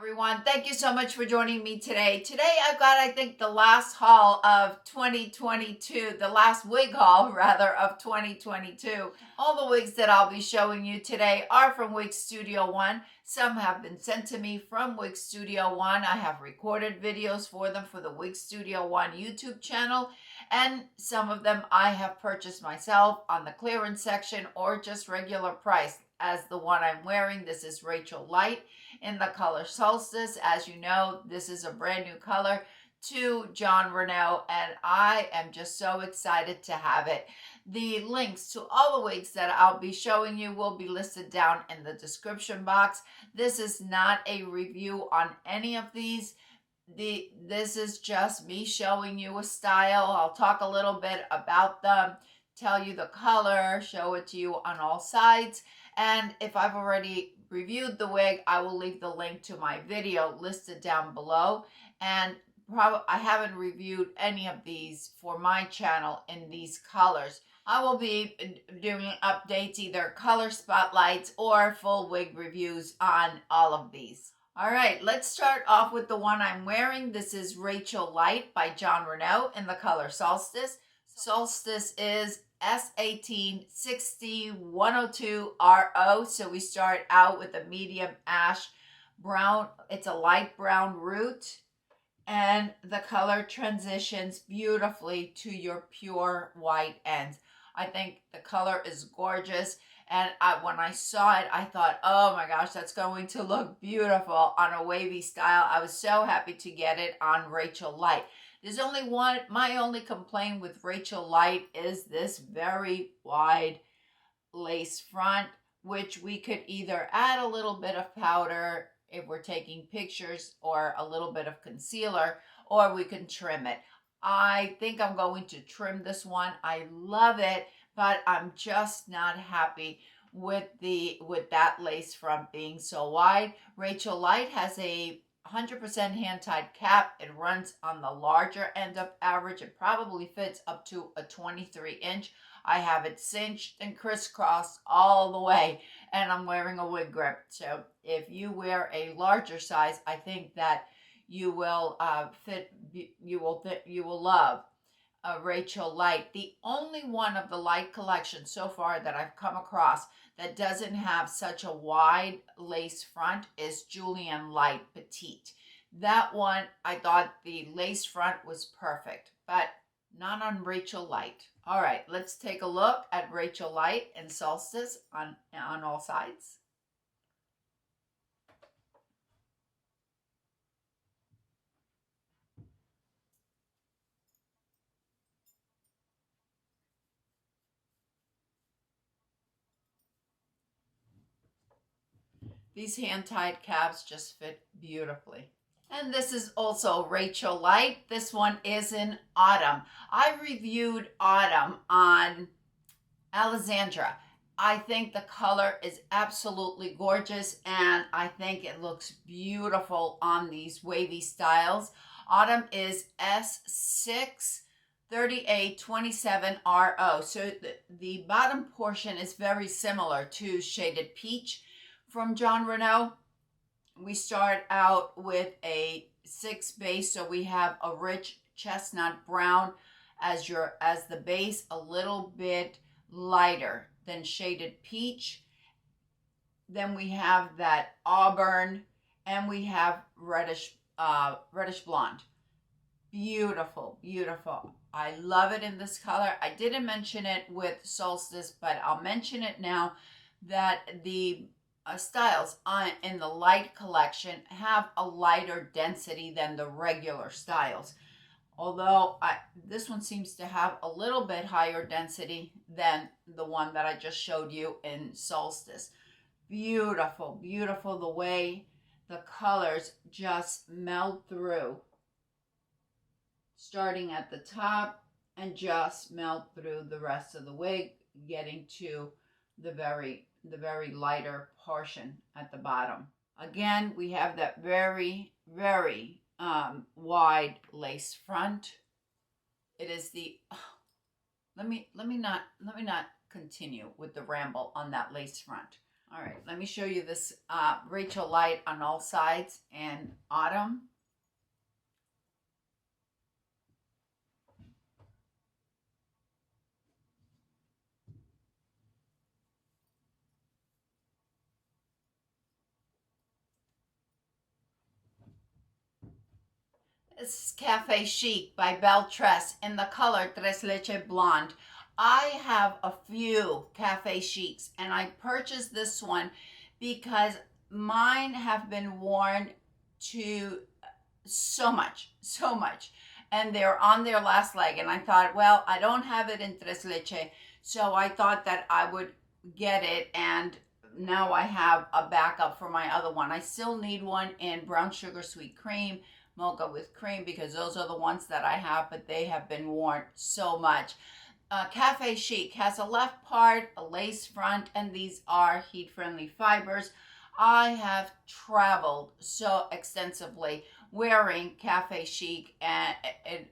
Everyone, thank you so much for joining me today. Today I've got, I think, the last haul of 2022, the last wig haul rather of 2022. All the wigs that I'll be showing you today are from Wig Studio One. Some have been sent to me from Wig Studio One. I have recorded videos for them for the Wig Studio One YouTube channel, and some of them I have purchased myself on the clearance section or just regular price. As the one I'm wearing, this is Rachel Light in the color Solstice. As you know, this is a brand new color to John Renault, and I am just so excited to have it. The links to all the wigs that I'll be showing you will be listed down in the description box. This is not a review on any of these. This is just me showing you a style. I'll talk a little bit about them, tell you the color, show it to you on all sides. And if I've already reviewed the wig, I will leave the link to my video listed down below. And I haven't reviewed any of these for my channel in these colors. I will be doing updates, either color spotlights or full wig reviews on all of these. All right, let's start off with the one I'm wearing. This is Rachel Light by John Renault in the color Solstice. Solstice is S1860102RO. So we start out with a medium ash brown. It's a light brown root, and the color transitions beautifully to your pure white ends. I think the color is gorgeous, and when I saw it, I thought, oh my gosh, that's going to look beautiful on a wavy style. I was so happy to get it on Rachel Light. There's only one, my only complaint with Rachel Light is this very wide lace front, which we could either add a little bit of powder if we're taking pictures or a little bit of concealer, or we can trim it. I think I'm going to trim this one. I love it, but I'm just not happy with that lace front being so wide. Rachel Light has a 100% hand-tied cap. It runs on the larger end of average. It probably fits up to a 23-inch. I have it cinched and crisscrossed all the way, and I'm wearing a wig grip. So if you wear a larger size, I think that you will love Rachel Light. The only one of the Light collection so far that I've come across that doesn't have such a wide lace front is Julienne Light Petite. That one, I thought the lace front was perfect, but not on Rachel Light. All right, let's take a look at Rachel Light and Solstice on all sides. These hand-tied caps just fit beautifully. And this is also Rachel Light. This one is in Autumn. I reviewed Autumn on Alexandra. I think the color is absolutely gorgeous, and I think it looks beautiful on these wavy styles. Autumn is S63827RO. So the bottom portion is very similar to Shaded Peach from John Renault. We start out with a 6 base, so we have a rich chestnut brown as the base, a little bit lighter than Shaded Peach. Then we have that auburn, and we have reddish blonde. Beautiful, beautiful. I love it in this color. I didn't mention it with Solstice, but I'll mention it now that the styles in the Light collection have a lighter density than the regular styles. Although this one seems to have a little bit higher density than the one that I just showed you in Solstice. Beautiful, beautiful the way the colors just melt through. Starting at the top and just melt through the rest of the wig, getting to the very lighter portion at the bottom. Again, we have that very, very wide lace front. It is the let me not continue with the ramble on that lace front. All right, let me show you this Rachel light on all sides in autumn. This is Cafe Chic by Beltress in the color Tres Leche Blonde. I have a few Cafe Chics, and I purchased this one because mine have been worn to so much, and they're on their last leg. And I thought, well, I don't have it in Tres Leche, so I thought that I would get it, and now I have a backup for my other one. I still need one in brown sugar sweet cream, mocha with cream, because those are the ones that I have, but they have been worn so much. Cafe Chic has a left part, a lace front, and these are heat-friendly fibers. I have traveled so extensively wearing Cafe Chic, and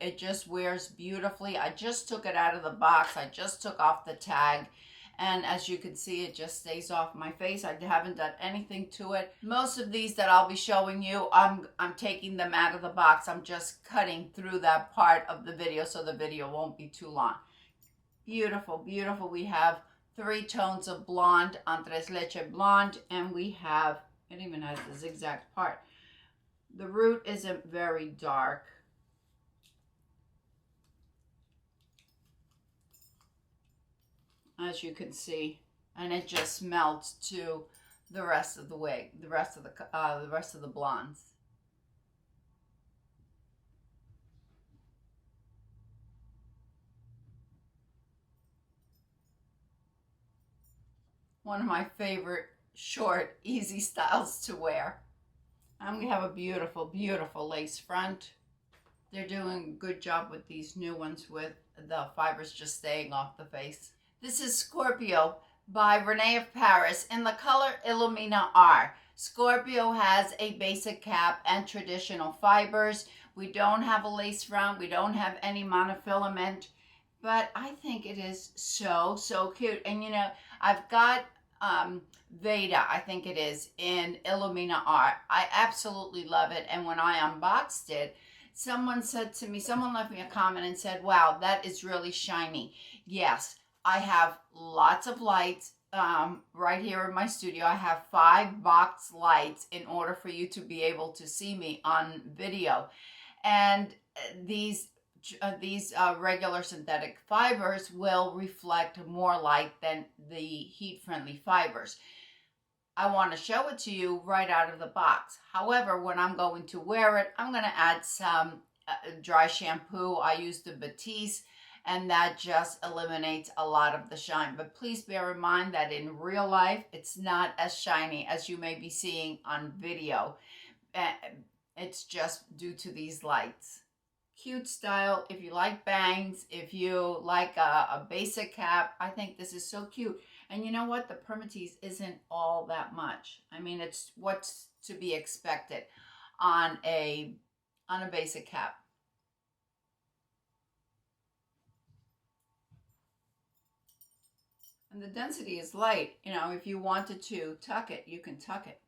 it just wears beautifully. I just took it out of the box. I just took off the tag, and as you can see, it just stays off my face. I haven't done anything to it. Most of these that I'll be showing you, I'm taking them out of the box. I'm just cutting through that part of the video so the video won't be too long. Beautiful, beautiful. We have 3 tones of blonde on Tres Leche Blonde, and we have, it even has the zigzag part. The root isn't very dark. As you can see, and it just melts to the rest of the wig, the rest of the blondes. One of my favorite short, easy styles to wear. And we have a beautiful, beautiful lace front. They're doing a good job with these new ones with the fibers just staying off the face. This is Scorpio by Renee of Paris in the color Illumina R. Scorpio has a basic cap and traditional fibers. We don't have a lace front. We don't have any monofilament, but I think it is so, so cute. And you know, I've got Veda, I think it is, in Illumina R. I absolutely love it. And when I unboxed it, someone said to me, someone left me a comment and said, wow, that is really shiny. Yes, I have lots of lights right here in my studio. I have 5 box lights in order for you to be able to see me on video. And these regular synthetic fibers will reflect more light than the heat-friendly fibers. I want to show it to you right out of the box. However, when I'm going to wear it, I'm going to add some dry shampoo. I use the Batiste, and that just eliminates a lot of the shine. But please bear in mind that in real life, it's not as shiny as you may be seeing on video. It's just due to these lights. Cute style. If you like bangs, if you like a basic cap, I think this is so cute. And you know what? The permatease isn't all that much. I mean, it's what's to be expected on a basic cap. And the density is light. You know, if you wanted to tuck it, you can tuck it.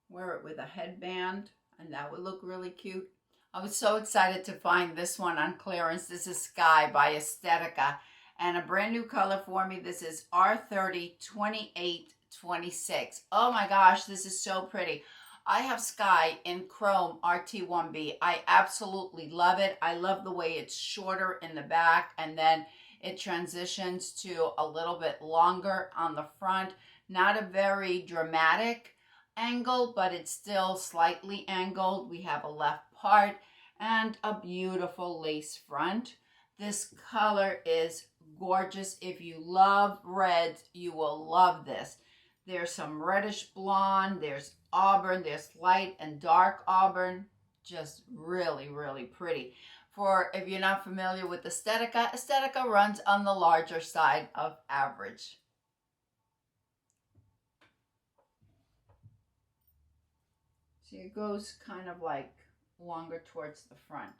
Wear it with a headband, and that would look really cute. I was so excited to find this one on clearance. This is Sky by Estetica, and a brand new color for me. This is R30 2826. Oh my gosh, this is so pretty. I have Sky in Chrome RT1B. I absolutely love it. I love the way it's shorter in the back, and then it transitions to a little bit longer on the front. Not a very dramatic angle, but it's still slightly angled. We have a left part and a beautiful lace front. This color is gorgeous. If you love reds, you will love this. There's some reddish blonde, there's auburn, there's light and dark auburn. Just really, really pretty. For if you're not familiar with Estetica, Estetica runs on the larger side of average. See, it goes kind of like longer towards the front.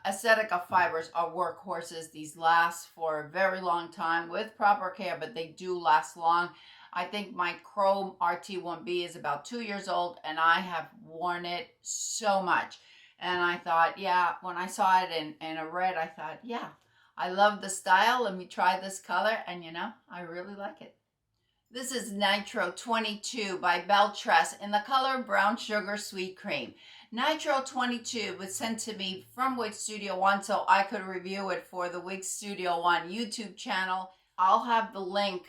Aesthetica fibers are workhorses. These last for a very long time with proper care, but they do last long. I think my Chrome RT1B is about 2 years old, and I have worn it so much. And I thought, yeah, when I saw it in a red, I thought, yeah, I love the style. Let me try this color. And you know, I really like it. This is Nitro 22 by Beltress in the color Brown Sugar Sweet Cream. Nitro 22 was sent to me from Wig Studio One so I could review it for the Wig Studio One YouTube channel. I'll have the link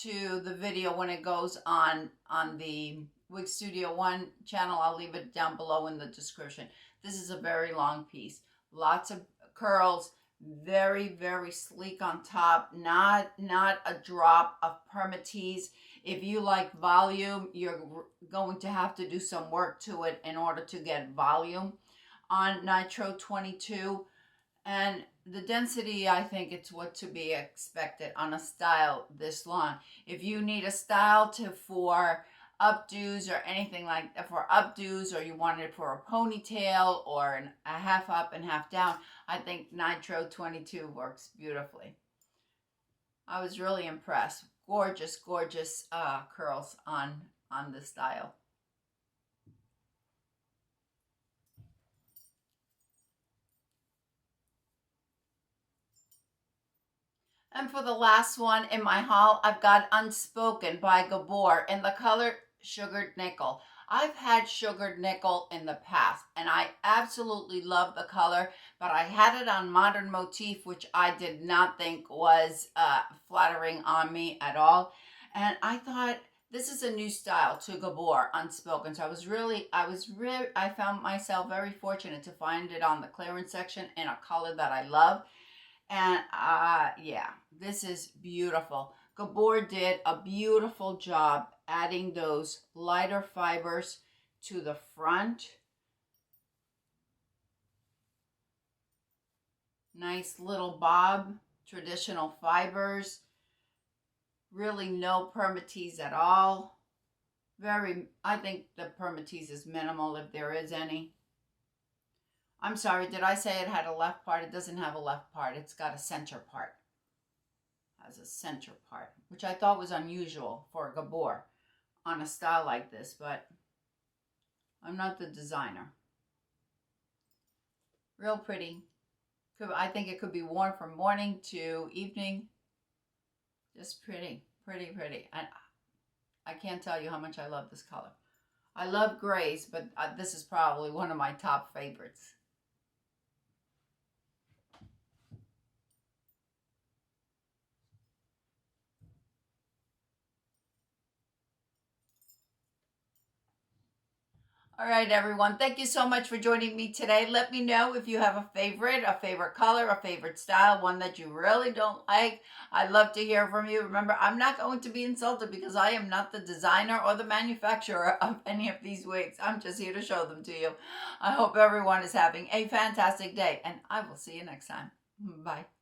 to the video when it goes on the Wig Studio One channel. I'll leave it down below in the description. This is a very long piece. Lots of curls. Very, very sleek on top. Not a drop of permatease. If you like volume, you're going to have to do some work to it in order to get volume on Nitro 22. And the density, I think it's what to be expected on a style this long. If you need a style for updos or anything like that, for updos, or you want it for a ponytail or a half up and half down, I think Nitro 22 works beautifully. I was really impressed. Gorgeous, gorgeous curls on this style. And for the last one in my haul, I've got Unspoken by Gabor in the color Sugared Nickel. I've had Sugared Nickel in the past, and I absolutely love the color, but I had it on Modern Motif, which I did not think was flattering on me at all. And I thought, this is a new style to Gabor, Unspoken. So I found myself very fortunate to find it on the clearance section in a color that I love. And yeah, this is beautiful. Gabor did a beautiful job adding those lighter fibers to the front. Nice little bob, traditional fibers. Really no permatease at all. I think the permatease is minimal if there is any. I'm sorry, did I say it had a left part? It doesn't have a left part. It's got a center part. It has a center part, which I thought was unusual for Gabor on a style like this, but I'm not the designer. Real pretty. I think it could be worn from morning to evening. Just pretty, pretty, pretty. And I can't tell you how much I love this color. I love grays, but this is probably one of my top favorites. All right, everyone. Thank you so much for joining me today. Let me know if you have a favorite color, a favorite style, one that you really don't like. I'd love to hear from you. Remember, I'm not going to be insulted because I am not the designer or the manufacturer of any of these wigs. I'm just here to show them to you. I hope everyone is having a fantastic day, and I will see you next time. Bye.